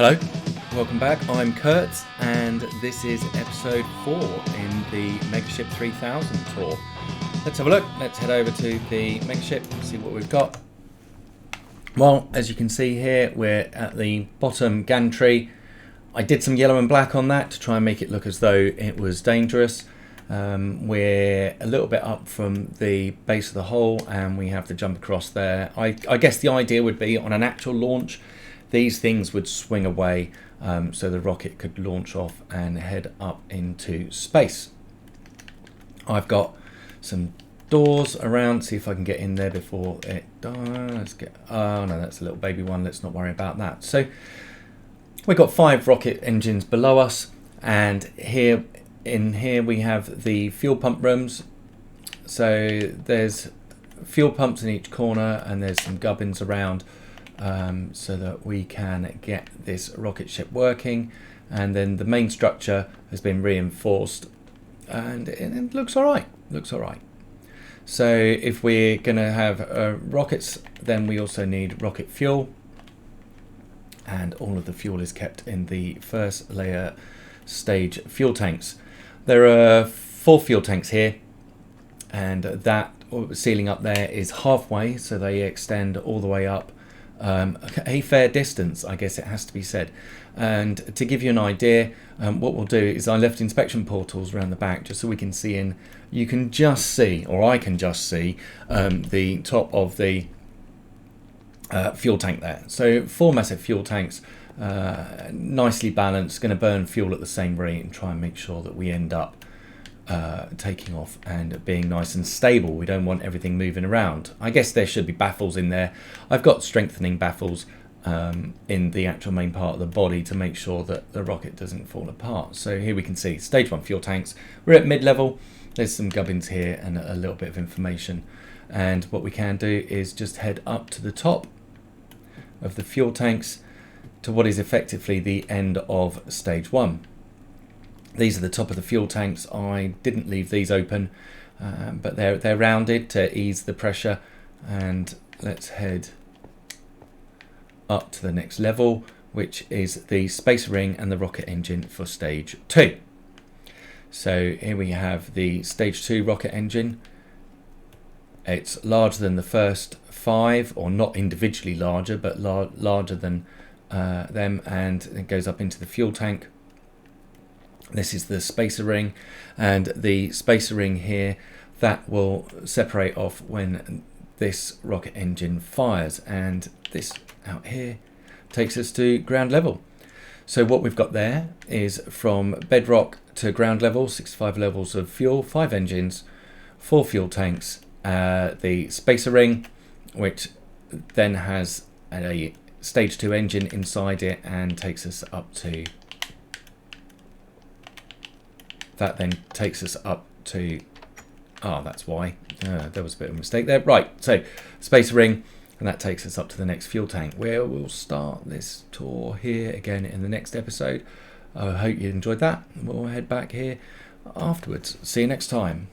Hello, welcome back. I'm Kurt, and this is episode 4 in the Megaship 3000 tour. Let's have a look. Let's head over to the Megaship and see what we've got. Well, as you can see here, we're at the bottom gantry. I did some yellow and black on that to try and make it look as though it was dangerous. We're a little bit up from the base of the hull, and we have the jump across there. I guess the idea would be on an actual launch, these things would swing away so the rocket could launch off and head up into space. I've got some doors around, see if I can get in there before it dies. Oh no, that's a little baby one, let's not worry about that. So we've got 5 rocket engines below us, and here we have the fuel pump rooms. So there's fuel pumps in each corner, and there's some gubbins around so that we can get this rocket ship working. And then the main structure has been reinforced, and it looks all right. So if we're going to have rockets, then we also need rocket fuel, and all of the fuel is kept in the first layer stage fuel tanks. There are 4 fuel tanks here, and that ceiling up there is halfway, so they extend all the way up a fair distance, I guess it has to be said. And to give you an idea, what we'll do is I left inspection portals around the back just so we can see in. You can just see, or I can just see, the top of the fuel tank there. So 4 massive fuel tanks, nicely balanced, going to burn fuel at the same rate and try and make sure that we end up taking off and being nice and stable. We don't want everything moving around. I guess there should be baffles in there. I've got strengthening baffles in the actual main part of the body to make sure that the rocket doesn't fall apart. So here we can see stage 1 fuel tanks. We're at mid-level. There's some gubbins here and a little bit of information. And what we can do is just head up to the top of the fuel tanks to what is effectively the end of stage 1. These are the top of the fuel tanks. I didn't leave these open, but they're rounded to ease the pressure. And let's head up to the next level, which is the spacer ring and the rocket engine for stage 2. So here we have the stage 2 rocket engine. It's larger than the first 5, or not individually larger, but larger than them, and it goes up into the fuel tank. This is the spacer ring, and the spacer ring here, that will separate off when this rocket engine fires, and this out here takes us to ground level. So what we've got there is from bedrock to ground level, 65 levels of fuel, 5 engines, 4 fuel tanks, the spacer ring, which then has a stage 2 engine inside it and takes us up to, that then takes us up to, that's why, there was a bit of a mistake there. Right, so spacer ring, and that takes us up to the next fuel tank, where we'll start this tour here again in the next episode. I hope you enjoyed that. We'll head back here afterwards. See you next time.